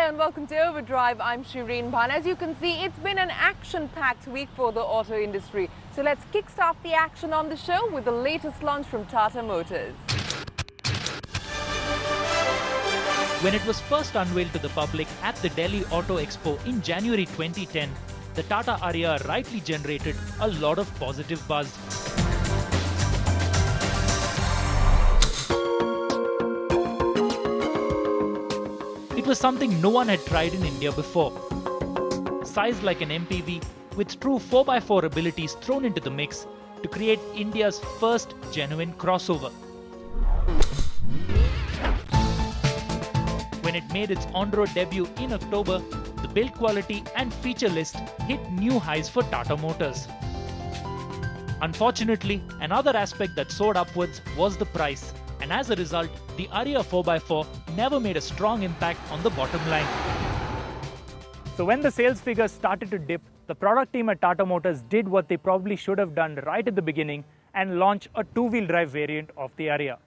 Hello and welcome to Overdrive. I'm Shireen Bhan. As you can see, it's been an action-packed week for the auto industry. So let's kickstart the action on the show with the latest launch from Tata Motors. When it was first unveiled to the public at the Delhi Auto Expo in January 2010, the Tata Aria rightly generated a lot of positive buzz. It was something no one had tried in India before. Sized like an MPV, with true 4x4 abilities thrown into the mix to create India's first genuine crossover. When it made its on-road debut in October, the build quality and feature list hit new highs for Tata Motors. Unfortunately, another aspect that soared upwards was the price, and as a result, the Aria 4x4 never made a strong impact on the bottom line. So when the sales figures started to dip, the product team at Tata Motors did what they probably should have done right at the beginning and launch a two-wheel drive variant of the Aria.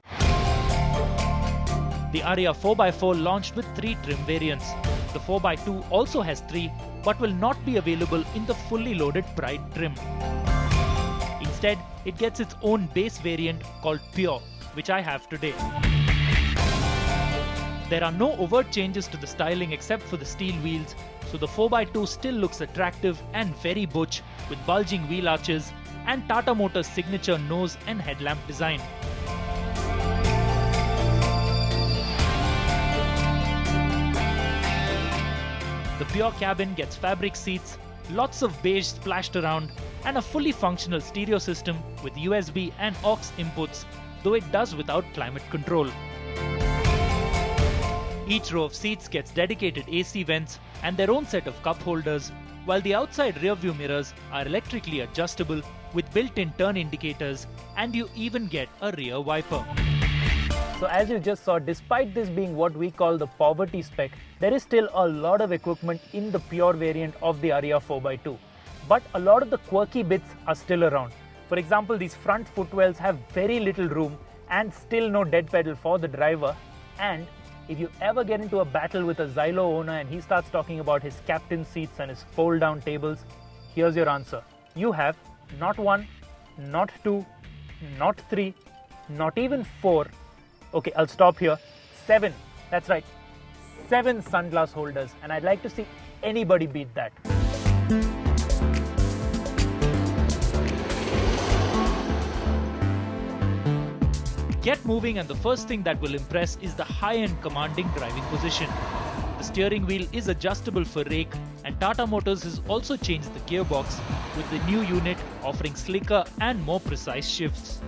The Aria 4x4 launched with 3 trim variants. The 4x2 also has 3, but will not be available in the fully loaded Pride trim. Instead, it gets its own base variant called Pure, which I have today. There are no overt changes to the styling except for the steel wheels, so the 4x2 still looks attractive and very butch with bulging wheel arches and Tata Motors' signature nose and headlamp design. The Pure cabin gets fabric seats, lots of beige splashed around, and a fully functional stereo system with USB and aux inputs, though it does without climate control. Each row of seats gets dedicated AC vents and their own set of cup holders, while the outside rear-view mirrors are electrically adjustable with built-in turn indicators, and you even get a rear wiper. So as you just saw, despite this being what we call the poverty spec, there is still a lot of equipment in the Pure variant of the Aria 4x2. But a lot of the quirky bits are still around. For example, these front footwells have very little room and still no dead pedal for the driver. And if you ever get into a battle with a Xylo owner and he starts talking about his captain seats and his fold-down tables, here's your answer. You have not 1, not 2, not 3, not even 4. Okay, I'll stop here. 7. That's right. 7 sunglass holders. And I'd like to see anybody beat that. Get moving, and the first thing that will impress is the high-end commanding driving position. The steering wheel is adjustable for rake, and Tata Motors has also changed the gearbox with the new unit offering slicker and more precise shifts.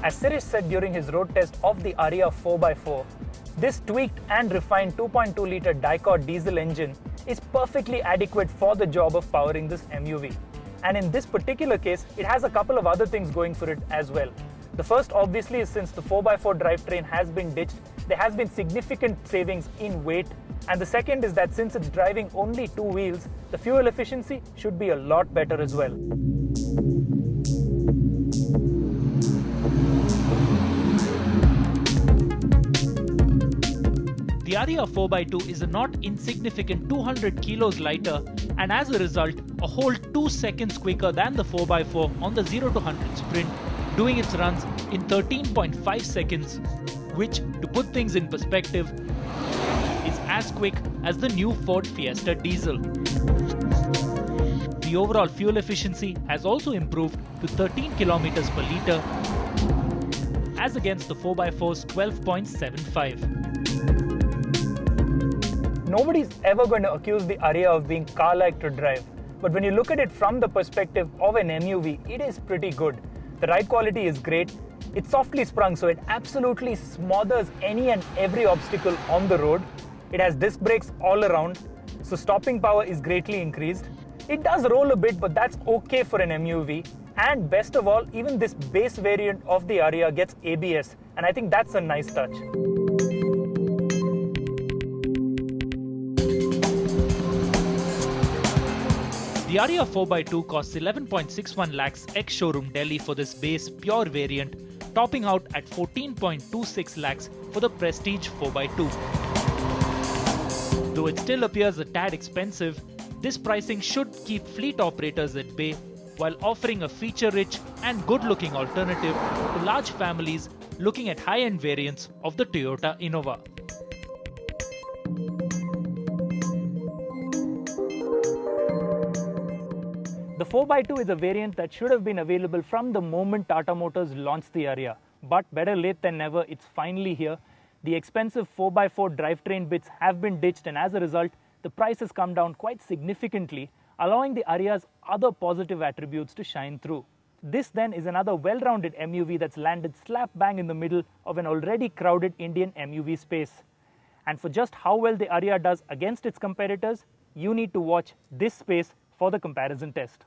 As Sirish said during his road test of the Aria 4x4, this tweaked and refined 2.2-litre Dicot diesel engine is perfectly adequate for the job of powering this MUV. And in this particular case, it has a couple of other things going for it as well. The first, obviously, is since the 4x4 drivetrain has been ditched, there has been significant savings in weight. And the second is that since it's driving only 2 wheels, the fuel efficiency should be a lot better as well. The Aria 4x2 is a not insignificant 200 kilos lighter, and as a result, a whole 2 seconds quicker than the 4x4 on the 0 to 100 sprint, doing its runs in 13.5 seconds, which, to put things in perspective, is as quick as the new Ford Fiesta diesel. The overall fuel efficiency has also improved to 13 kilometers per litre, as against the 4x4's 12.75. Nobody's ever going to accuse the Aria of being car-like to drive, but when you look at it from the perspective of an MUV, it is pretty good. The ride quality is great. It's softly sprung, so it absolutely smothers any and every obstacle on the road. It has disc brakes all around, so stopping power is greatly increased. It does roll a bit, but that's okay for an MUV. And best of all, even this base variant of the Aria gets ABS, and I think that's a nice touch. The Aria 4x2 costs 11.61 lakhs ex-showroom Delhi for this base Pure variant, topping out at 14.26 lakhs for the Prestige 4x2. Though it still appears a tad expensive, this pricing should keep fleet operators at bay while offering a feature-rich and good-looking alternative to large families looking at high-end variants of the Toyota Innova. The 4x2 is a variant that should have been available from the moment Tata Motors launched the Aria. But better late than never, it's finally here. The expensive 4x4 drivetrain bits have been ditched, and as a result, the price has come down quite significantly, allowing the Aria's other positive attributes to shine through. This then is another well-rounded MUV that's landed slap bang in the middle of an already crowded Indian MUV space. And for just how well the Aria does against its competitors, you need to watch this space for the comparison test.